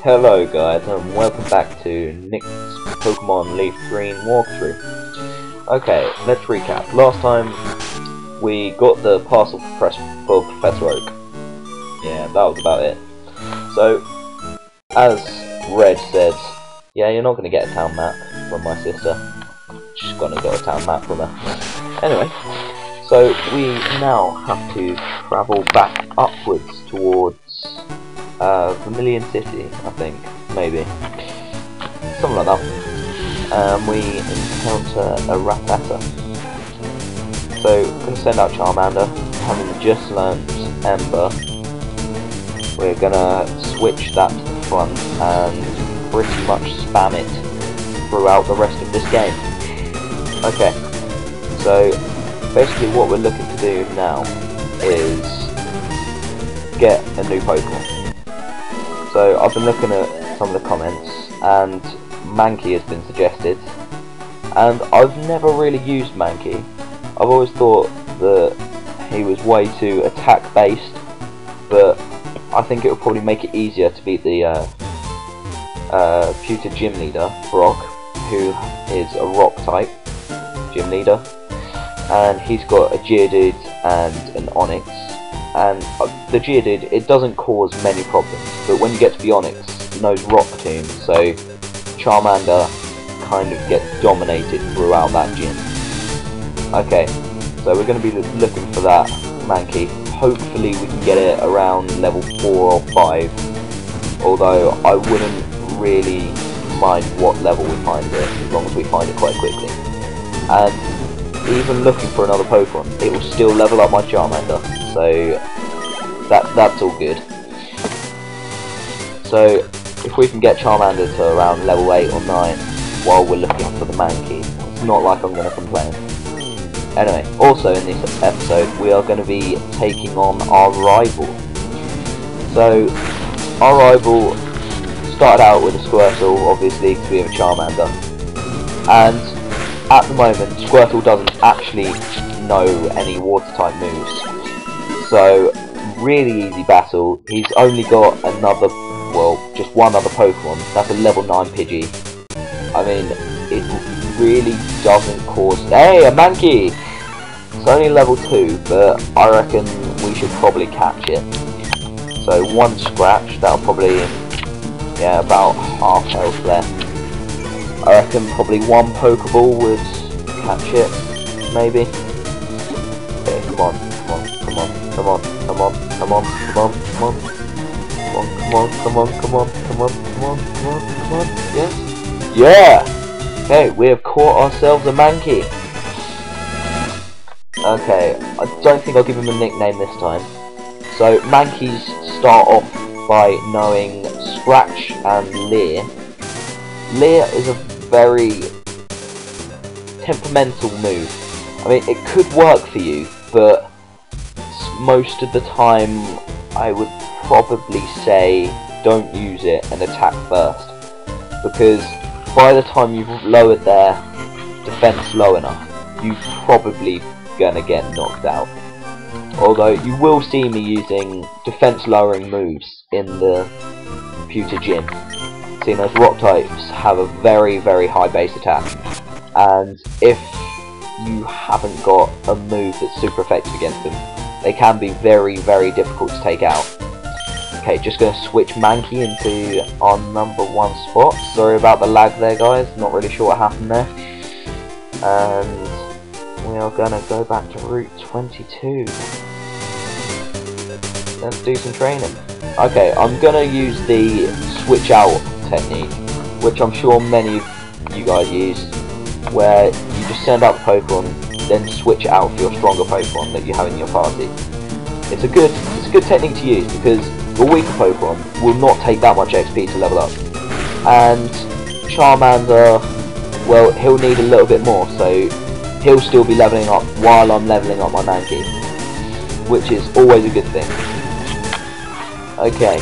Hello guys, and welcome back to Nick's Pokemon Leaf Green walkthrough. Okay, let's recap. Last time we got the parcel for Professor Oak. Yeah, that was about it. So, as Red said, yeah, you're not going to get a town map from my sister. She's going to get a town map from her. Anyway, so we now have to travel back upwards towards Vermilion City, I think, maybe. Something like that. We encounter a Rattata. So, we're going to send out Charmander, having just learnt Ember. We're going to switch that to the front and pretty much spam it throughout the rest of this game. Okay, so basically what we're looking to do now is get a new Pokemon. So I've been looking at some of the comments, and Mankey has been suggested, and I've never really used Mankey. I've always thought that he was way too attack based, but I think it would probably make it easier to beat the Pewter Gym Leader, Brock, who is a rock type gym leader, and he's got a Geodude and an Onix. And the Geodude, it doesn't cause many problems, but when you get to the Onix, it knows Rock Tomb, so Charmander kind of gets dominated throughout that gym. Okay, so we're going to be looking for that Mankey. Hopefully we can get it around level 4 or 5, although I wouldn't really mind what level we find it, as long as we find it quite quickly. And even looking for another Pokemon, it will still level up my Charmander, so that's all good. So if we can get Charmander to around level 8 or 9 while we're looking for the Mankey, it's not like I'm going to complain. Anyway, also in this episode we are going to be taking on our rival. So our rival started out with a Squirtle, obviously, because we have a Charmander, and at the moment Squirtle doesn't actually know any water type moves, so really easy battle. He's only got another, well, just one other Pokemon. That's a level 9 Pidgey. I mean, it really doesn't cause... Hey, a Mankey! It's only level 2, but I reckon we should probably catch it. So one scratch, that'll probably, yeah, about half health left. I reckon probably one Pokeball would catch it, maybe. Okay, come on, come on, come on, come on, come on, come on, come on, come on, come on, come on, come on, come on, come on, come on, come on, yes? Yeah! Okay, we have caught ourselves a Mankey. Okay, I don't think I'll give him a nickname this time. So, Mankeys start off by knowing Scratch and Leer. Leer is a very temperamental move. I mean, it could work for you, but most of the time I would probably say don't use it and attack first, because by the time you've lowered their defense low enough, you're probably gonna get knocked out. Although you will see me using defense lowering moves in the Pewter Gym, seeing as rock types have a very, very high base attack, and if you haven't got a move that's super effective against them, they can be very, very difficult to take out. Okay, just going to switch Mankey into our number 1 spot. Sorry about the lag there, guys, not really sure what happened there. And we are going to go back to Route 22. Let's do some training. Okay, I'm going to use the switch out technique, which I'm sure many of you guys use, where you just send out the Pokemon, then switch it out for your stronger Pokemon that you have in your party. It's a good technique to use, because your weaker Pokemon will not take that much XP to level up. And Charmander, well, he'll need a little bit more, so he'll still be leveling up while I'm leveling up my Mankey, which is always a good thing. Okay,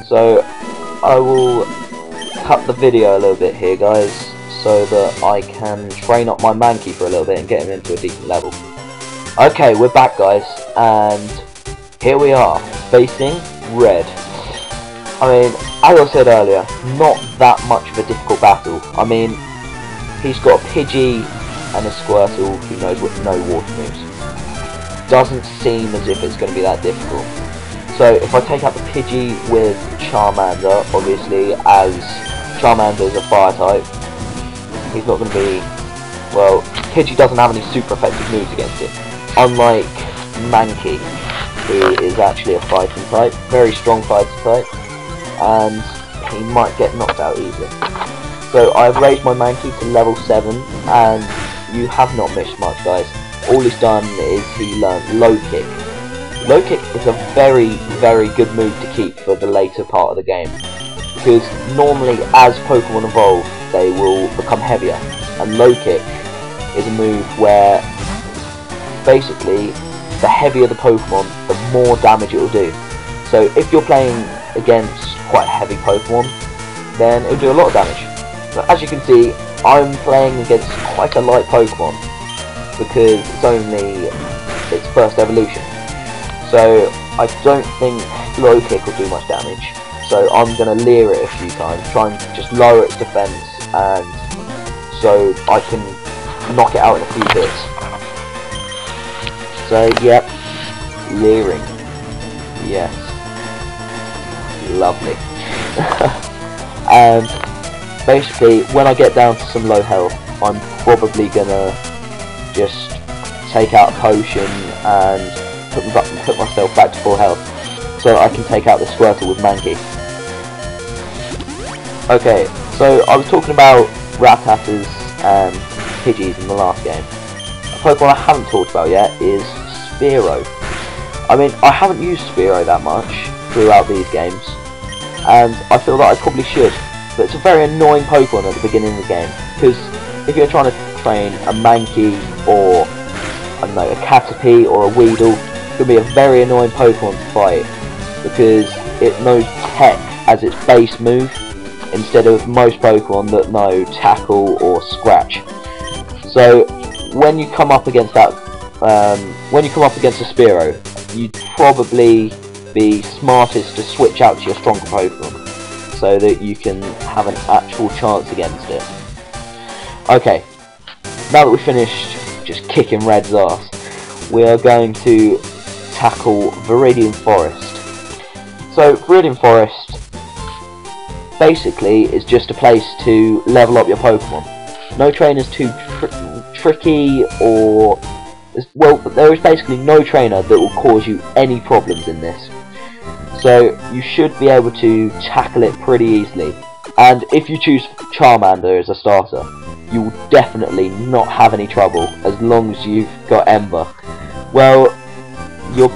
so I will cut the video a little bit here, guys, so that I can train up my Mankey for a little bit and get him into a decent level. Okay, we're back, guys, and here we are, facing Red. I mean, as I said earlier, not that much of a difficult battle. I mean, he's got a Pidgey and a Squirtle who knows what no water moves. Doesn't seem as if it's going to be that difficult. So if I take out the Pidgey with Charmander, obviously, as Charmander is a fire type, he's not going to be, well, Pidgey doesn't have any super effective moves against it. Unlike Mankey, who is actually a fighting type, very strong fighting type, and he might get knocked out easily. So I've raised my Mankey to level 7, and you have not missed much, guys. All he's done is he learned Low Kick. Low Kick is a very, very good move to keep for the later part of the game, because normally as Pokemon evolve, they will become heavier, and Low Kick is a move where basically the heavier the Pokemon, the more damage it will do. So if you're playing against quite heavy Pokemon, then it will do a lot of damage. But as you can see, I'm playing against quite a light Pokemon because it's only its first evolution. So I don't think Low Kick will do much damage. So I'm going to leer it a few times, try and just lower its defense, and so I can knock it out in a few bits. So yep, leering. Yes. Lovely. And basically, when I get down to some low health, I'm probably gonna just take out a potion and put myself back to full health, so I can take out the Squirtle with Mankey. Okay, so I was talking about Rattatas and Pidgeys in the last game. A Pokemon I haven't talked about yet is Spearow. I mean, I haven't used Spearow that much throughout these games, and I feel that I probably should. But it's a very annoying Pokemon at the beginning of the game, because if you're trying to train a Mankey or, I don't know, a Caterpie or a Weedle, it's going to be a very annoying Pokemon to fight, because it knows Peck as its base move, instead of most Pokemon that know Tackle or Scratch. So when you come up against that, when you come up against a Spearow, you'd probably be smartest to switch out to your stronger Pokemon, so that you can have an actual chance against it. Okay, now that we've finished just kicking Red's ass, we are going to tackle Viridian Forest. So Viridian Forest basically is just a place to level up your Pokemon. No trainer's too tricky, or, well, there is basically no trainer that will cause you any problems in this. So you should be able to tackle it pretty easily. And if you choose Charmander as a starter, you will definitely not have any trouble as long as you've got Ember. Well, you're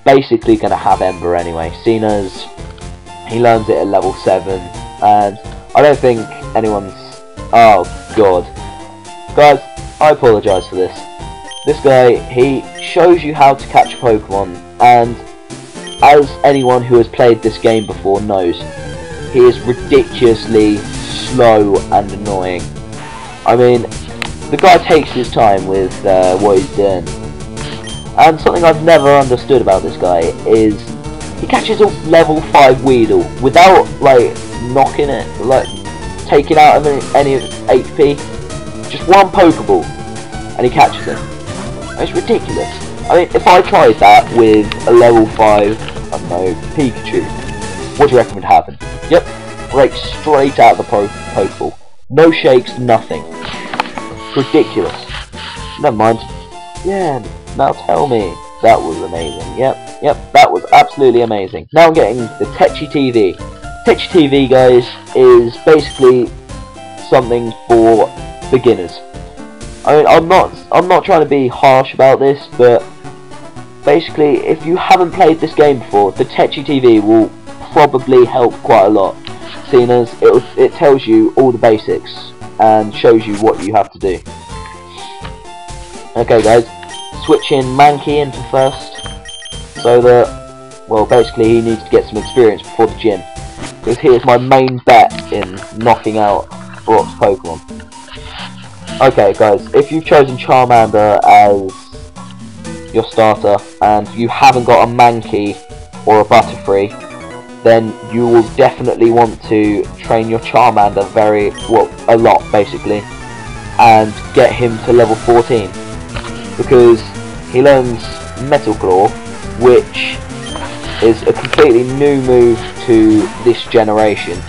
basically going to have Ember anyway, seeing as he learns it at level 7, and I don't think anyone's... Oh god. Guys, I apologise for this. This guy, he shows you how to catch a Pokemon, and as anyone who has played this game before knows, he is ridiculously slow and annoying. I mean, the guy takes his time with what he's doing. And something I've never understood about this guy is he catches a level 5 Weedle without, like, knocking it, like, taking out any of its HP. Just one Pokeball, and he catches it. It's ridiculous. I mean, if I tried that with a level 5, I don't know, Pikachu, what do you reckon would happen? Yep, break straight out of the Pokeball. No shakes, nothing. Ridiculous. Never mind. Yeah, now tell me. That was amazing. Yep, that was absolutely amazing. Now I'm getting the Techi TV. Techi TV, guys, is basically something for beginners. I mean, I'm not trying to be harsh about this, but basically, if you haven't played this game before, the Techi TV will probably help quite a lot, seeing as it tells you all the basics and shows you what you have to do. Okay, guys, switching Mankey into first, so that, well, basically he needs to get some experience before the gym, because here's my main bet in knocking out Brock's Pokemon. Okay, guys, if you've chosen Charmander as your starter and you haven't got a Mankey or a Butterfree, then you will definitely want to train your Charmander a lot basically, and get him to level 14, because he learns Metal Claw, which is a completely new move to this generation,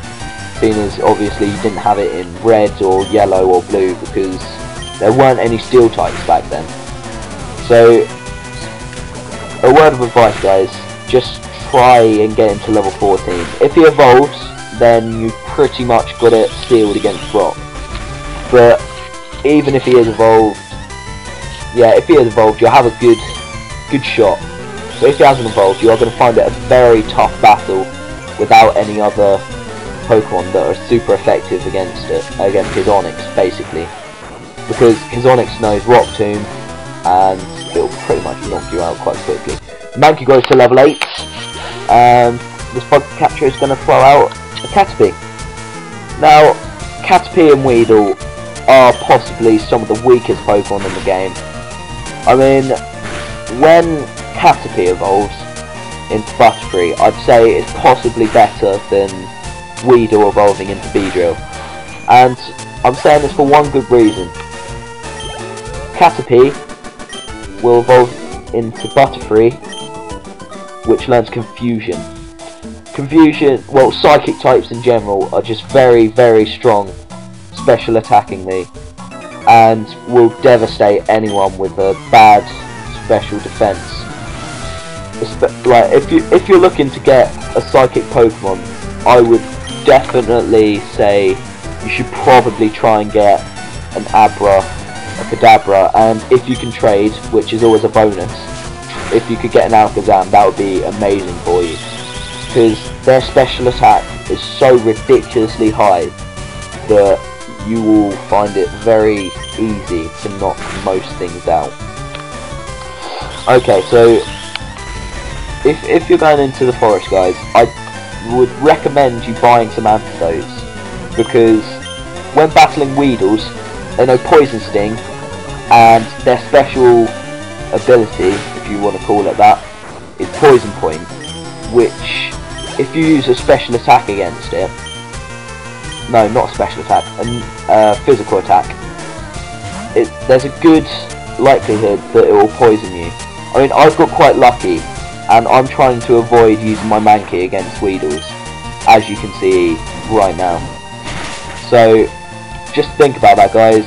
seeing as obviously you didn't have it in red or yellow or blue because there weren't any steel types back then. So a word of advice, guys, just try and get him to level 14. If he evolves, then you pretty much got it sealed against Brock. But even if he is evolved, you'll have a good shot. But if he hasn't evolved, you are going to find it a very tough battle without any other Pokemon that are super effective against his Onix, basically. Because his Onix knows Rock Tomb, and it'll pretty much knock you out quite quickly. Mankey grows to level 8, and this Bugcatcher is going to throw out a Caterpie. Now, Caterpie and Weedle are possibly some of the weakest Pokemon in the game. I mean, when Caterpie evolves into Butterfree, I'd say it's possibly better than Weedle evolving into Beedrill. And I'm saying this for one good reason. Caterpie will evolve into Butterfree, which learns Confusion. Well, Psychic types in general are just very, very strong special attackingly, and will devastate anyone with a bad special defense. Like if you're looking to get a Psychic Pokemon, I would definitely say you should probably try and get an Abra, a Kadabra, and if you can trade, which is always a bonus, if you could get an Alakazam, that would be amazing for you, because their special attack is so ridiculously high that you will find it very easy to knock most things out. Okay, so if you're going into the forest, guys, I would recommend you buying some antidotes, because when battling Weedles, they know Poison Sting, and their special ability, if you want to call it that, is Poison Point, which, if you use a special attack against it, no, not a special attack, a physical attack, there's a good likelihood that it will poison you. I mean, I've got quite lucky, and I'm trying to avoid using my Mankey against Weedles, as you can see right now. So, just think about that, guys.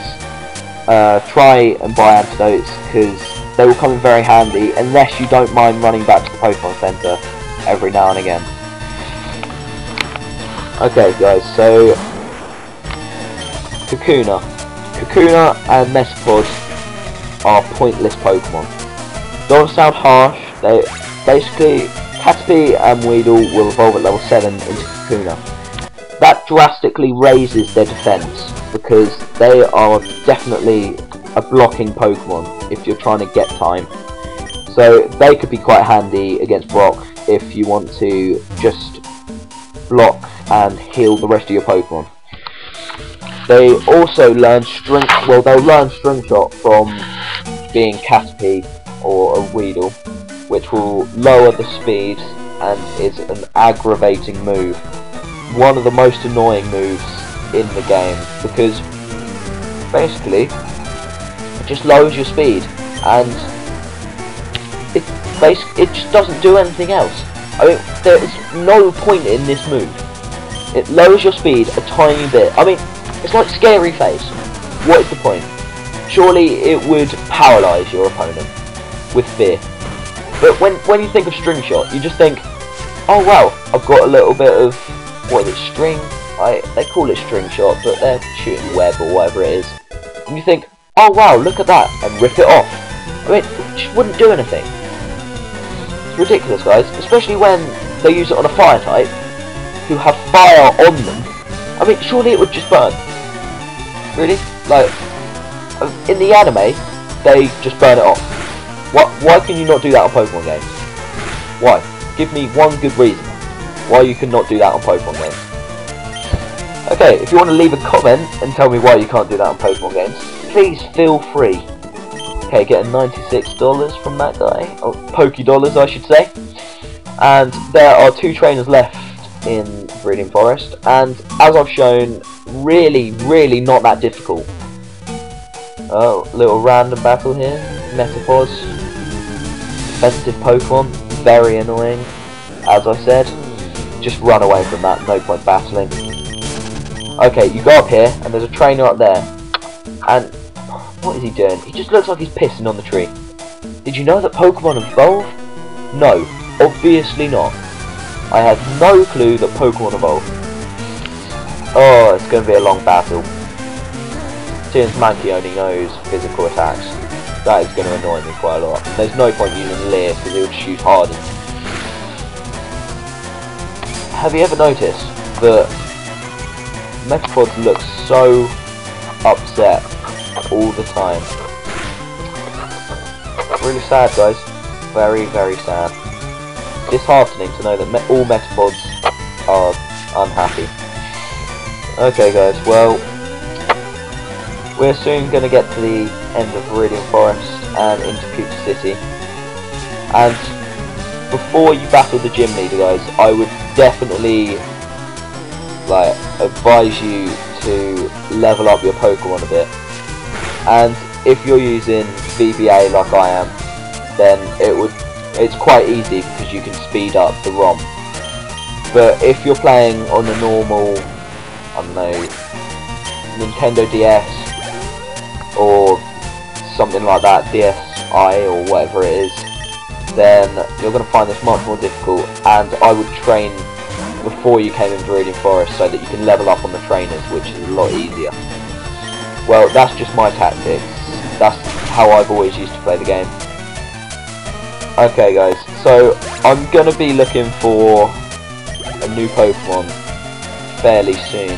Try and buy antidotes, because they will come in very handy, unless you don't mind running back to the Pokemon Center every now and again. Okay, guys, so Kakuna and Metapod are pointless Pokemon. Don't sound harsh. They basically, Caterpie and Weedle will evolve at level 7 into Kakuna. That drastically raises their defense, because they are definitely a blocking Pokemon if you're trying to get time. So they could be quite handy against Brock if you want to just block and heal the rest of your Pokemon. They also learn they'll learn String Shot from being Caterpie or a Weedle, which will lower the speed and is an aggravating move. One of the most annoying moves in the game, because basically it just lowers your speed and it just doesn't do anything else. I mean, there is no point in this move. It lowers your speed a tiny bit. I mean, it's like Scary Face. What is the point? Surely it would paralyze your opponent with fear. But when you think of String Shot, you just think, oh wow, I've got a little bit of, what is it, string? They call it String Shot, but they're shooting web or whatever it is. And you think, oh wow, look at that, and rip it off. I mean, it just wouldn't do anything. It's ridiculous, guys, especially when they use it on a fire type, who have fire on them. I mean, surely it would just burn. Really? Like, in the anime, they just burn it off. Why can you not do that on Pokemon games? Why? Give me one good reason why you can not do that on Pokemon games. Okay, if you want to leave a comment and tell me why you can't do that on Pokemon games, please feel free. Okay, getting $96 from that guy. Oh, Poké Dollars, I should say. And there are 2 trainers left in Viridian Forest, and as I've shown, really not that difficult. Oh, little random battle here. Metapods, defensive Pokemon, very annoying. As I said, just run away from that, no point battling. Okay, you go up here, and there's a trainer up there, and what is he doing? He just looks like he's pissing on the tree. Did you know that Pokemon evolve? No, obviously not. I had no clue that Pokemon evolve. Oh, it's going to be a long battle. Since Mankey only knows physical attacks, that is going to annoy me quite a lot. There's no point using Leer because it would shoot harder. Have you ever noticed that Metapods look so upset all the time? Really sad, guys. Very sad. Disheartening to know that all Metapods are unhappy. Okay, guys, well, we're soon going to get to the end of Viridian Forest and into Pewter City. And before you battle the gym leader, guys, I would definitely advise you to level up your Pokemon a bit. And if you're using VBA like I am, then it's quite easy because you can speed up the ROM. But if you're playing on a normal, I don't know, Nintendo DS or something like that, DSi or whatever it is, then you're going to find this much more difficult, and I would train before you came in Viridian Forest so that you can level up on the trainers, which is a lot easier. Well, that's just my tactics. That's how I've always used to play the game. Okay guys, so I'm going to be looking for a new Pokemon fairly soon,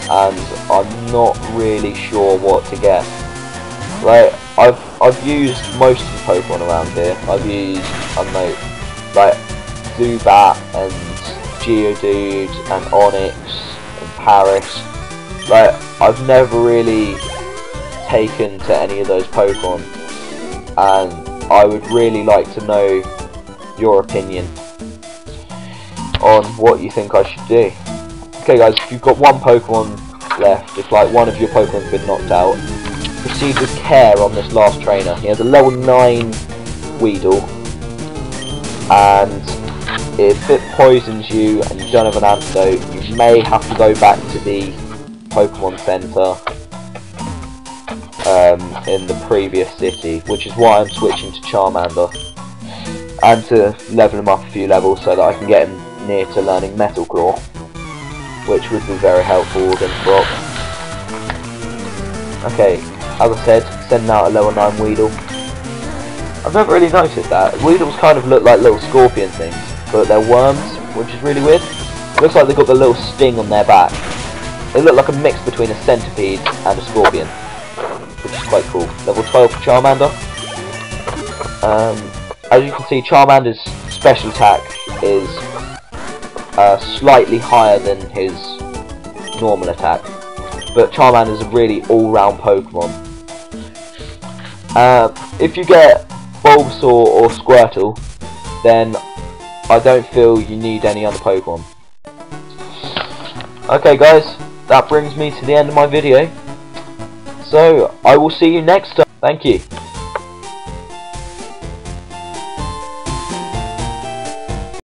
and I'm not really sure what to get. Like, I've used most of the Pokemon around here. I've used, I don't know, like Zubat and Geodude and Onyx and Paris. Like, I've never really taken to any of those Pokemon, and I would really like to know your opinion on what you think I should do. Okay guys, if you've got one Pokemon left, if like one of your Pokemon's been knocked out, proceed with care on this last trainer. He has a level 9 Weedle, and if it poisons you and you don't have an antidote, you may have to go back to the Pokemon Center in the previous city, which is why I'm switching to Charmander, and to level him up a few levels so that I can get him near to learning Metal Claw, which would be very helpful against Brock. Okay, as I said, sending out a level 9 Weedle. I've never really noticed that. Weedles kind of look like little scorpion things, but they're worms, which is really weird. Looks like they've got the little sting on their back. They look like a mix between a centipede and a scorpion, which is quite cool. Level 12 for Charmander. As you can see, Charmander's special attack is slightly higher than his normal attack, but Charmander's a really all-round Pokemon. If you get Bulbasaur or Squirtle, then I don't feel you need any other Pokemon. Okay guys, that brings me to the end of my video. So, I will see you next time. Thank you.